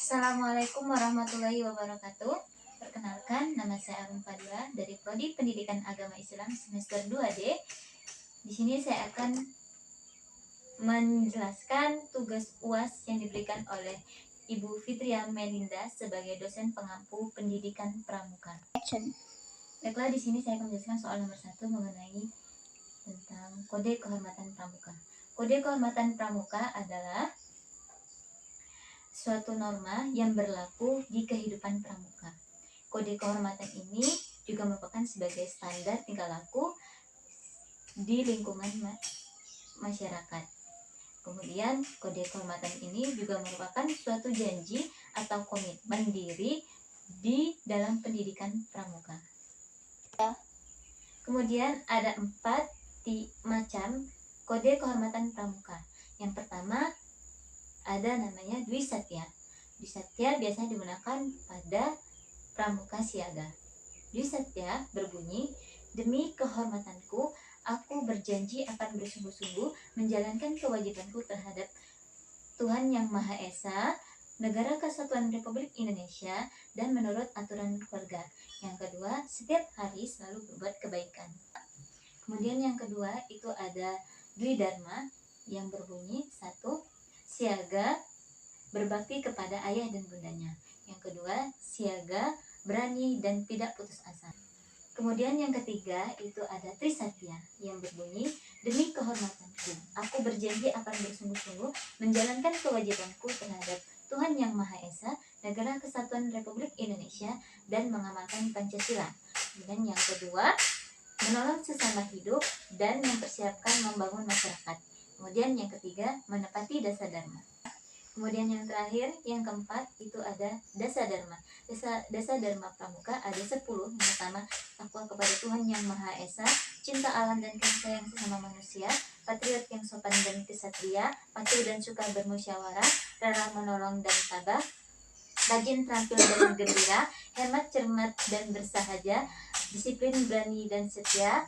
Assalamualaikum warahmatullahi wabarakatuh. Perkenalkan, nama saya Arum Fadila dari Prodi Pendidikan Agama Islam semester 2D. Di sini saya akan menjelaskan tugas UAS yang diberikan oleh Ibu Fitria Melinda sebagai dosen pengampu pendidikan pramuka. Baiklah, di sini saya akan menjelaskan soal nomor 1 mengenai tentang kode kehormatan pramuka. Kode kehormatan pramuka adalah suatu norma yang berlaku di kehidupan pramuka. Kode kehormatan ini juga merupakan sebagai standar tingkah laku di lingkungan masyarakat. Kemudian, kode kehormatan ini juga merupakan suatu janji atau komitmen diri di dalam pendidikan pramuka. Kemudian ada 4 macam kode kehormatan pramuka. Yang pertama ada namanya Dwi Satya. Dwi Satya biasanya digunakan pada pramuka siaga. Dwi Satya berbunyi, demi kehormatanku, aku berjanji akan bersungguh-sungguh menjalankan kewajibanku terhadap Tuhan Yang Maha Esa, Negara Kesatuan Republik Indonesia, dan menurut aturan keluarga. Yang kedua, setiap hari selalu berbuat kebaikan. Kemudian yang kedua itu ada Dwi Dharma yang berbunyi 1. Siaga, berbakti kepada ayah dan bundanya. Yang kedua, siaga, berani dan tidak putus asa. Kemudian yang ketiga itu ada Trisatya yang berbunyi, demi kehormatanku, aku berjanji akan bersungguh-sungguh menjalankan kewajibanku terhadap Tuhan Yang Maha Esa, Negara Kesatuan Republik Indonesia, dan mengamalkan Pancasila. Kemudian yang kedua, menolong sesama hidup dan mempersiapkan membangun masyarakat. Kemudian yang ketiga, menepati dasa dharma. Kemudian yang terakhir, yang keempat, itu ada dasa dharma. Dasa dharma pramuka ada 10. Yang pertama, takwa kepada Tuhan Yang Maha Esa, cinta alam dan kasih sayang sesama manusia, patriot yang sopan dan kesatria, patuh dan suka bermusyawarah, rela menolong dan tabah, rajin, terampil dan gembira, hemat, cermat dan bersahaja, disiplin, berani dan setia,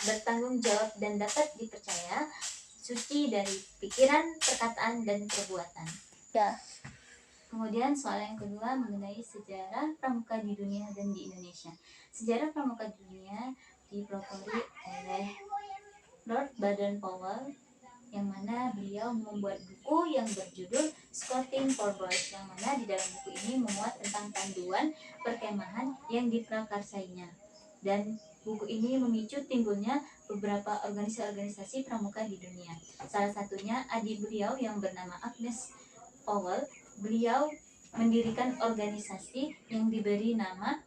bertanggung jawab dan dapat dipercaya, suci dari pikiran, perkataan, dan perbuatan. Kemudian soal yang kedua mengenai sejarah pramuka di dunia dan di Indonesia. Sejarah pramuka di dunia dipelopori oleh Lord Baden-Powell, yang mana beliau membuat buku yang berjudul Scouting for Boys, yang mana di dalam buku ini memuat tentang panduan perkemahan yang diprakarsainya. Dan buku ini memicu timbulnya beberapa organisasi pramuka di dunia. Salah satunya adik beliau yang bernama Agnes Powell. Beliau mendirikan organisasi yang diberi nama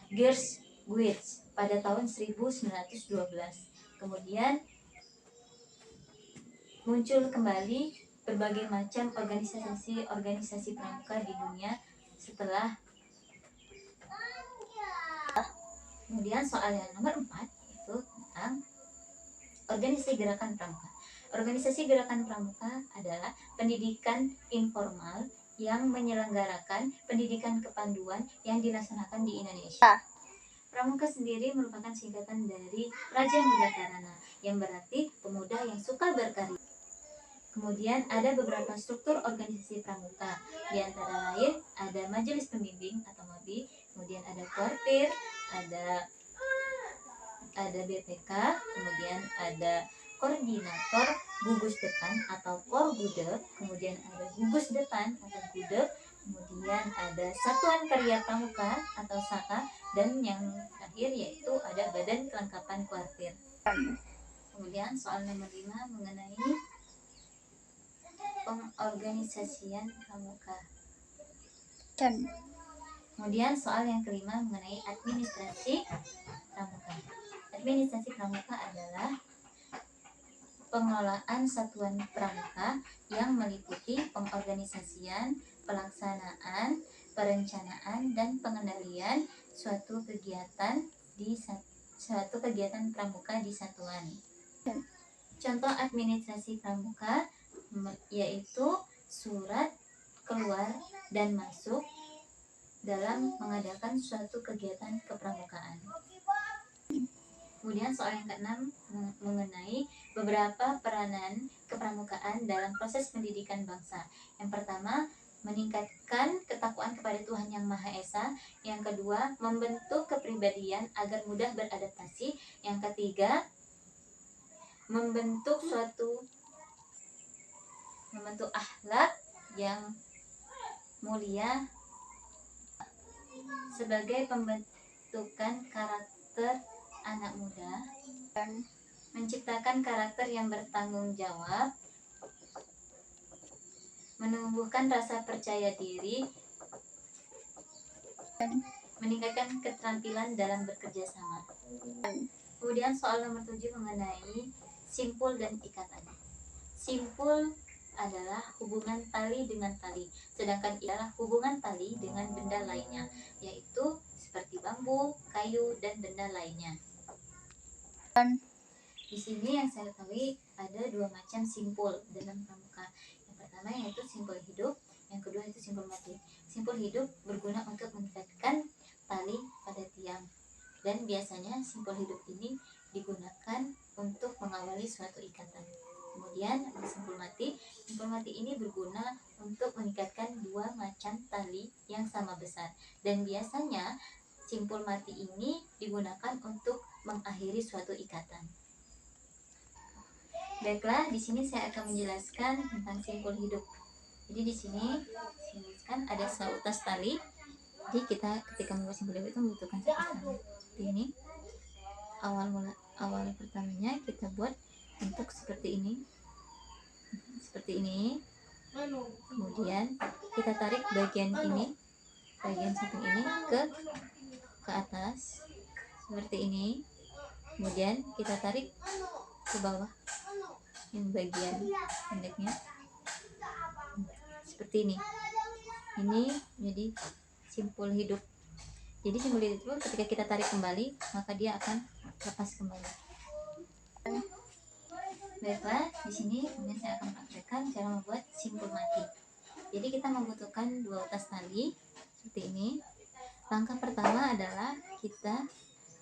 Girls Guides pada tahun 1912. Kemudian muncul kembali berbagai macam organisasi pramuka di dunia setelah. Kemudian soal yang nomor 4 itu tentang organisasi gerakan pramuka. Organisasi gerakan pramuka adalah pendidikan informal yang menyelenggarakan pendidikan kepanduan yang dilaksanakan di Indonesia. Pramuka sendiri merupakan singkatan dari Raja Muda Karana, yang berarti pemuda yang suka berkarya. Kemudian ada beberapa struktur organisasi pramuka, di antara lain ada Majelis Pembimbing atau MABI, kemudian ada Kuartir, ada BPK, kemudian ada Koordinator Gugus Depan atau Korgudep, kemudian ada Gugus Depan atau Gudep, kemudian ada Satuan Karya Pramuka atau SAKA, dan yang terakhir yaitu ada Badan Kelengkapan Kuartir. Kemudian soal nomor 5 mengenai pengorganisasian pramuka. Kemudian soal yang kelima mengenai administrasi pramuka. Administrasi pramuka adalah pengelolaan satuan pramuka yang meliputi pengorganisasian, pelaksanaan, perencanaan, dan pengendalian suatu kegiatan pramuka di satuan. Contoh administrasi pramuka yaitu surat keluar dan masuk dalam mengadakan suatu kegiatan kepramukaan. Kemudian soal yang keenam mengenai beberapa peranan kepramukaan dalam proses pendidikan bangsa. Yang pertama, meningkatkan ketakwaan kepada Tuhan Yang Maha Esa. Yang kedua, membentuk kepribadian agar mudah beradaptasi. Yang ketiga, membentuk akhlak yang mulia sebagai pembentukan karakter anak muda, dan menciptakan karakter yang bertanggung jawab, menumbuhkan rasa percaya diri, dan meningkatkan keterampilan dalam bekerja sama. Kemudian soal nomor 7 mengenai simpul dan ikatan. Simpul adalah hubungan tali dengan tali, sedangkan ialah hubungan tali dengan benda lainnya, yaitu seperti bambu, kayu, dan benda lainnya. Dan di sini yang saya ketahui ada 2 macam simpul dalam pramuka. Yang pertama yaitu simpul hidup, yang kedua itu simpul mati. Simpul hidup berguna untuk mengikatkan tali pada tiang, dan biasanya simpul hidup ini digunakan untuk mengawali suatu ikatan. Kemudian ada simpul mati. Simpul mati ini berguna untuk mengikatkan 2 macam tali yang sama besar, dan biasanya simpul mati ini digunakan untuk mengakhiri suatu ikatan. Baiklah, di sini saya akan menjelaskan tentang simpul hidup. Jadi di sini dijelaskan ada seutas tali. Jadi kita ketika membuat simpul hidup itu membutuhkan seutas tali. Seperti ini. Awal pertamanya kita buat bentuk seperti ini. Seperti ini. Kemudian kita tarik bagian ini, bagian samping ini ke atas seperti ini. Kemudian kita tarik ke bawah yang bagian pendeknya seperti ini. Ini jadi simpul hidup. Jadi simpul hidup itu ketika kita tarik kembali maka dia akan lepas kembali. Baiklah, di sini kemudian saya akan praktekkan cara membuat simpul mati. Jadi kita membutuhkan 2 utas tali seperti ini. Langkah pertama adalah kita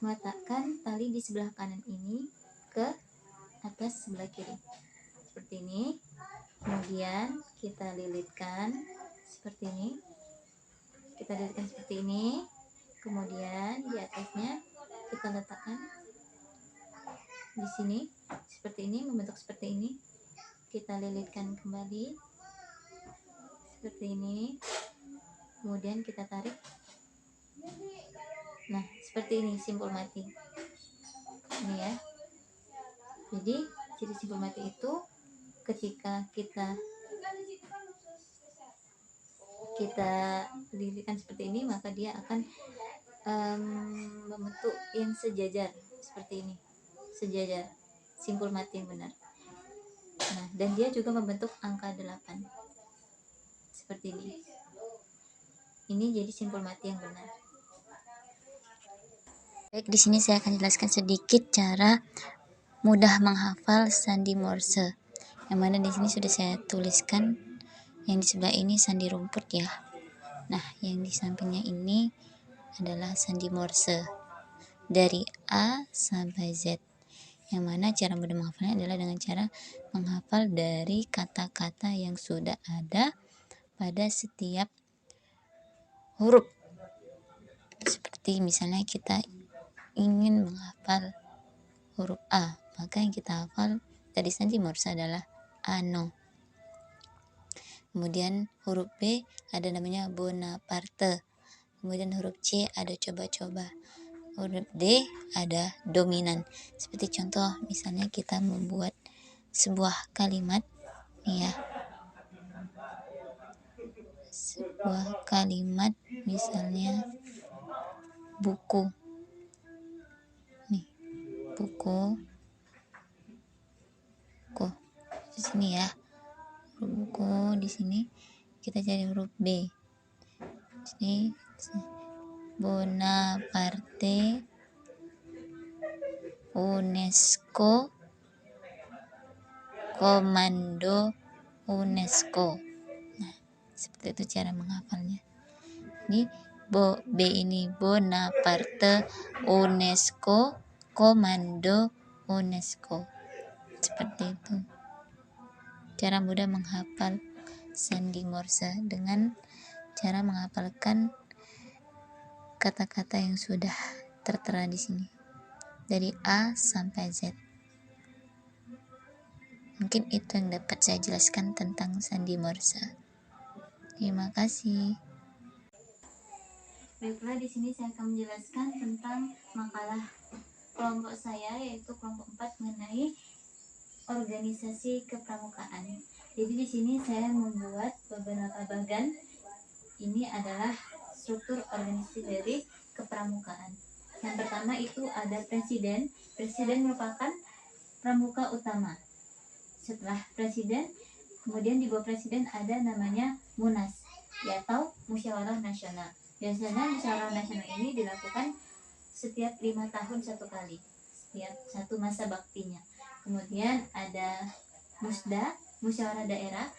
meletakkan tali di sebelah kanan ini ke atas sebelah kiri seperti ini. Kemudian kita lilitkan seperti ini. Kemudian di atasnya kita letakkan di sini seperti ini, membentuk seperti ini. Kita lilitkan kembali seperti ini. Kemudian kita tarik. Nah, seperti ini simpul mati. Ini ya. Jadi ciri simpul mati itu ketika kita lilitkan seperti ini maka dia akan membentuk yang sejajar seperti ini, sejajar, simpul mati yang benar. Nah, dan dia juga membentuk angka 8 seperti ini. Ini jadi simpul mati yang benar. Baik, di sini saya akan jelaskan sedikit cara mudah menghafal sandi Morse. Yang mana di sini sudah saya tuliskan. Yang di sebelah ini sandi rumput ya. Nah, yang di sampingnya ini adalah sandi Morse dari A sampai Z. Yang mana cara mudah menghafalnya adalah dengan cara menghafal dari kata-kata yang sudah ada pada setiap huruf. Seperti misalnya kita ingin menghafal huruf A, maka yang kita hafal dari sandi Morse adalah ano. Kemudian huruf B ada namanya Bonaparte. Kemudian huruf C ada coba-coba. Huruf D ada dominan. Seperti contoh misalnya kita membuat sebuah kalimat nih ya. Sebuah kalimat misalnya buku. Nih, buku. Di sini ya. Buku di sini kita cari huruf B. Di sini Bonaparte, UNESCO, Komando UNESCO. Nah, seperti itu cara menghafalnya. Ini B ini Bonaparte, UNESCO, Komando UNESCO. Seperti itu. Cara mudah menghafal sandi Morse dengan cara menghafalkan kata-kata yang sudah tertera di sini dari A sampai Z. Mungkin itu yang dapat saya jelaskan tentang sandi Morse. Terima kasih. Baiklah, di sini saya akan menjelaskan tentang makalah kelompok saya, yaitu kelompok 4 mengenai organisasi kepramukaan. Jadi di sini saya membuat beberapa bagan. Ini adalah struktur organisasi dari kepramukaan. Yang pertama itu ada presiden. Presiden merupakan pramuka utama. Setelah presiden, kemudian di bawah presiden ada namanya Munas, atau Musyawarah Nasional. Biasanya musyawarah nasional ini dilakukan setiap 5 tahun satu kali, setiap satu masa baktinya. Kemudian ada Musda, musyawarah daerah.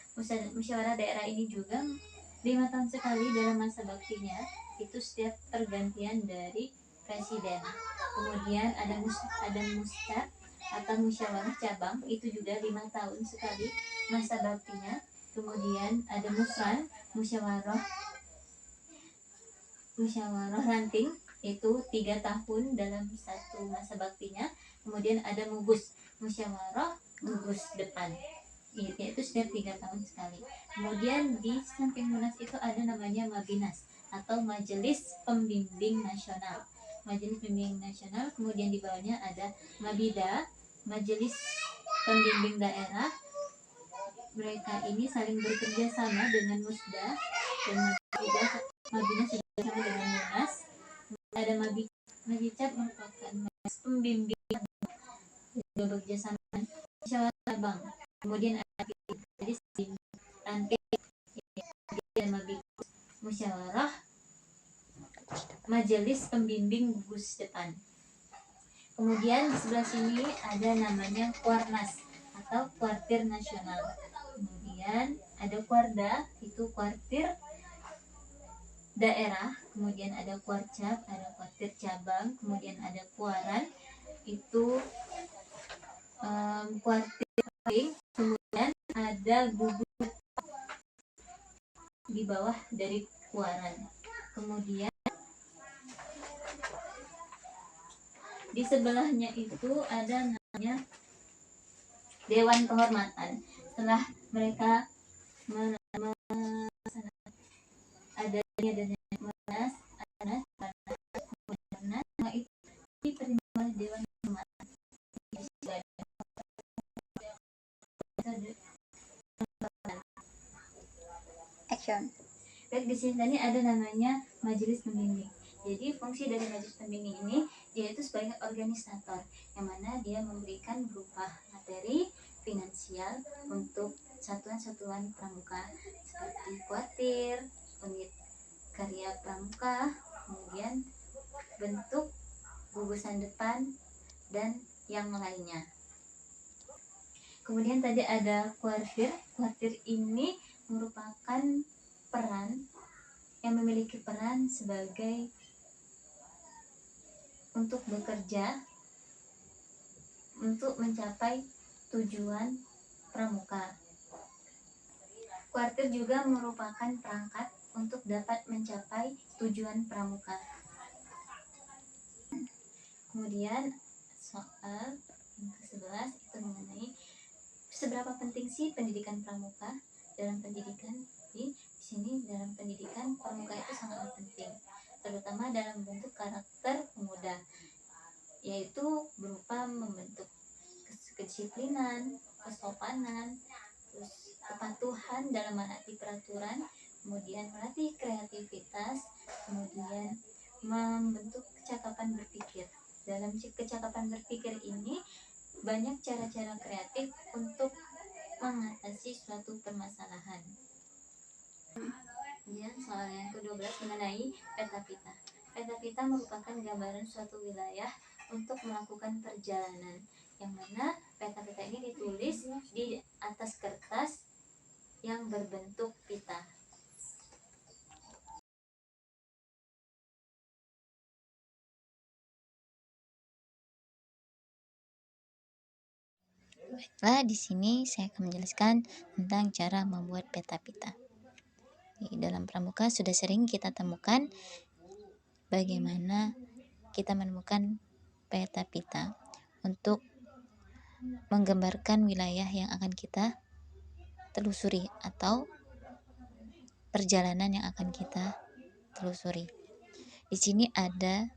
Musyawarah daerah ini juga 5 tahun sekali dalam masa baktinya, itu setiap pergantian dari presiden. Kemudian ada Musda atau musyawarah cabang, itu juga 5 tahun sekali masa baktinya. Kemudian ada Musran, musyawarah ranting, itu 3 tahun dalam satu masa baktinya. Kemudian ada Mugus, musyawarah gugus depan, yaitu setiap 3 tahun sekali. Kemudian di samping Munas itu ada namanya Mabinas atau Majelis Pembimbing Nasional. Majelis Pembimbing Nasional, kemudian di bawahnya ada Mabida, Majelis Pembimbing Daerah. Mereka ini saling bekerja sama dengan Musda dan Mabinas juga sama dengan Munas. Ada Mabicap merupakan pembimbing bekerja sama dengan musyawarah cabang. Kemudian ada jadi ranting dan musyawarah majelis pembimbing gugus depan. Kemudian di sebelah sini ada namanya Kuarnas atau Kuartir Nasional. Kemudian ada Kuarda, itu kuartir daerah. Kemudian ada Kuarcap, ada kuartir cabang. Kemudian ada Kuaran, itu kuartir paling. Kemudian ada gugus di bawah dari Kuaran. Kemudian di sebelahnya itu ada namanya Dewan Kehormatan. Setelah mereka adanya dan Munas, itu diterima Dewan Kehormatan. Action. Baik, di sini ada namanya Majelis Pembimbing. Jadi fungsi dari Majelis Pembimbing ini yaitu sebagai organisator, yang mana dia memberikan berupa materi finansial untuk satuan-satuan pramuka seperti kuartir, unit karya pramuka, kemudian bentuk gugusan depan dan yang lainnya. Kemudian tadi ada kuartir. Kuartir ini merupakan yang memiliki peran sebagai untuk bekerja untuk mencapai tujuan pramuka. Kuartir juga merupakan perangkat untuk dapat mencapai tujuan pramuka. Kemudian soal yang ke-11 itu mengenai seberapa penting sih pendidikan pramuka dalam pendidikan. Di sini dalam pendidikan pramuka itu sangat penting, terutama dalam bentuk karakter pemuda, yaitu berupa membentuk kedisiplinan, kesopanan, terus kepatuhan dalam menaati peraturan, kemudian melatih kreativitas, kemudian membentuk kecakapan berpikir. Dalam kecakapan berpikir ini banyak cara-cara kreatif untuk mengatasi suatu permasalahan. Kemudian soal yang ke-12 mengenai peta pita. Peta pita merupakan gambaran suatu wilayah untuk melakukan perjalanan, yang mana peta pita ini ditulis di atas kertas yang berbentuk pita. Baiklah, di sini saya akan menjelaskan tentang cara membuat peta pita. Di dalam pramuka sudah sering kita temukan bagaimana kita menemukan peta pita untuk menggambarkan wilayah yang akan kita telusuri atau perjalanan yang akan kita telusuri. Di sini ada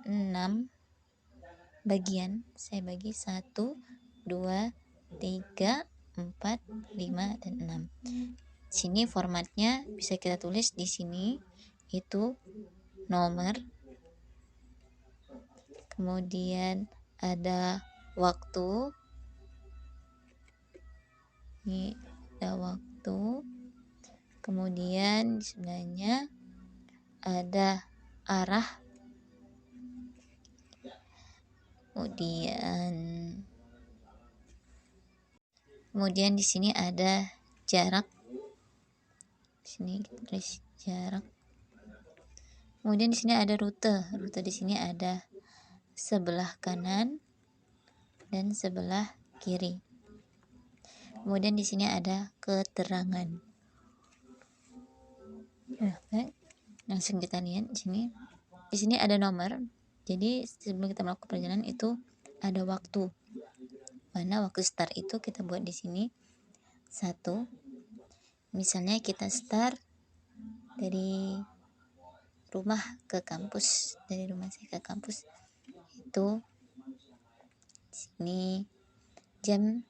6 bagian. Saya bagi 1, 2, 3, 4, 5, dan 6. Sini formatnya bisa kita tulis di sini itu nomor, kemudian ada waktu, ini ada waktu, kemudian sebenarnya ada arah, kemudian di sini ada jarak. Di sini kita tulis jarak. Kemudian di sini ada rute. Rute di sini ada sebelah kanan dan sebelah kiri. Kemudian di sini ada keterangan. Nah, langsung kita lihat di sini. Di sini ada nomor. Jadi sebelum kita melakukan perjalanan itu ada waktu. Mana waktu start itu kita buat di sini 1. Misalnya kita start dari rumah ke kampus, dari rumah saya ke kampus itu di sini jam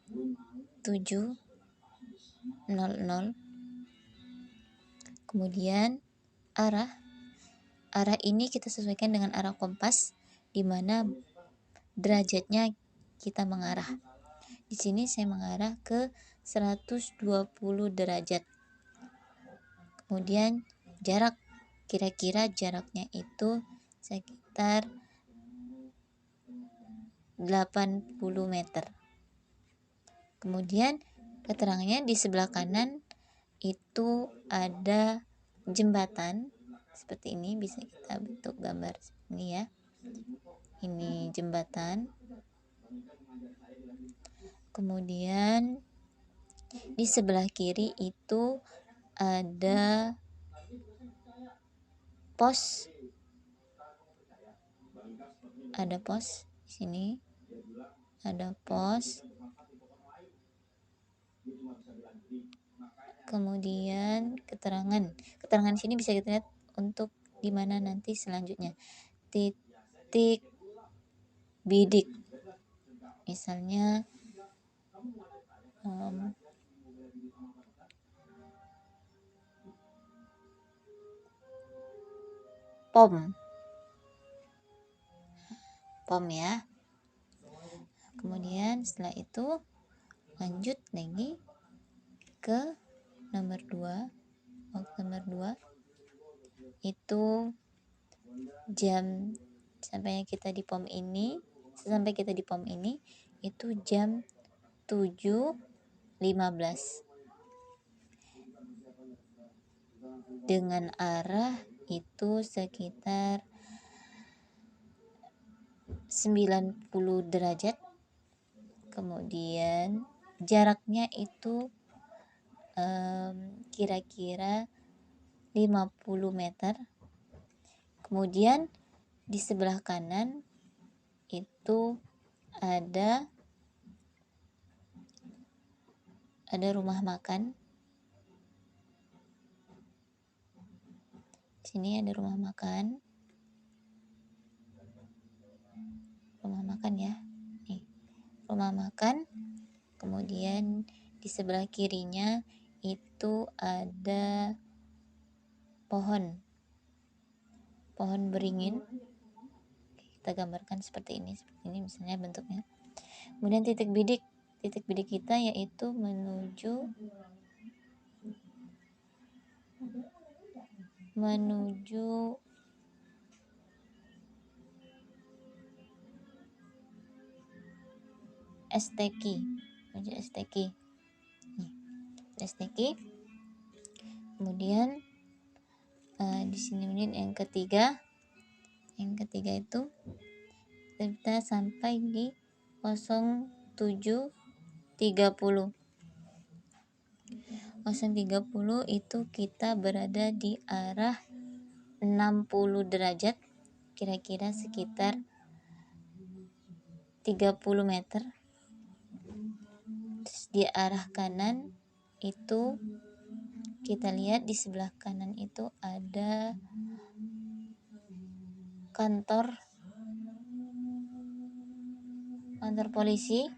7.00. Kemudian arah ini kita sesuaikan dengan arah kompas, di mana derajatnya kita mengarah. Di sini saya mengarah ke 120 derajat. Kemudian jarak, kira-kira jaraknya itu sekitar 80 meter. Kemudian keterangannya di sebelah kanan itu ada jembatan seperti ini, bisa kita bentuk gambar ini ya. Ini jembatan. Kemudian di sebelah kiri itu ada pos. Ada pos di sini. Ada pos. Kemudian keterangan di sini bisa kita lihat untuk di mana nanti selanjutnya. Titik bidik, misalnya pom ya. Kemudian setelah itu lanjut lagi ke nomor 2. Waktu nomor 2 itu jam sampai kita di pom ini itu jam 7.15 dengan arah itu sekitar 90 derajat. Kemudian jaraknya itu kira-kira 50 meter. Kemudian di sebelah kanan itu ada rumah makan. Di sini ada rumah makan. Rumah makan ya. Nih, rumah makan. Kemudian di sebelah kirinya itu ada pohon beringin. Kita gambarkan seperti ini misalnya bentuknya. Kemudian titik bidik kita yaitu menuju STQ. Kemudian di sini yang ketiga itu kita sampai di 07.30. 0.30 itu kita berada di arah 60 derajat, kira-kira sekitar 30 meter. Terus di arah kanan itu kita lihat di sebelah kanan itu ada kantor polisi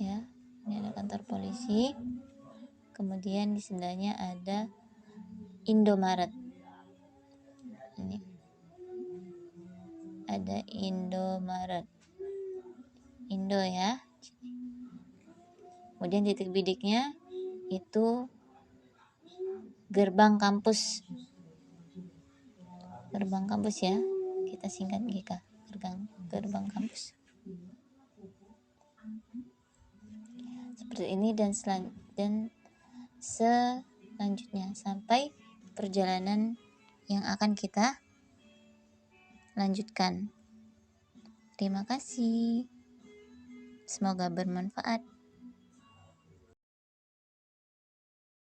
ya, ini ada kantor polisi. Kemudian di sebelahnya ada Indomaret. Ini ada Indomaret, Indo ya. Kemudian titik bidiknya itu gerbang kampus ya, kita singkat GK, gerbang kampus. Seperti ini dan selanjutnya sampai perjalanan yang akan kita lanjutkan. Terima kasih, semoga bermanfaat.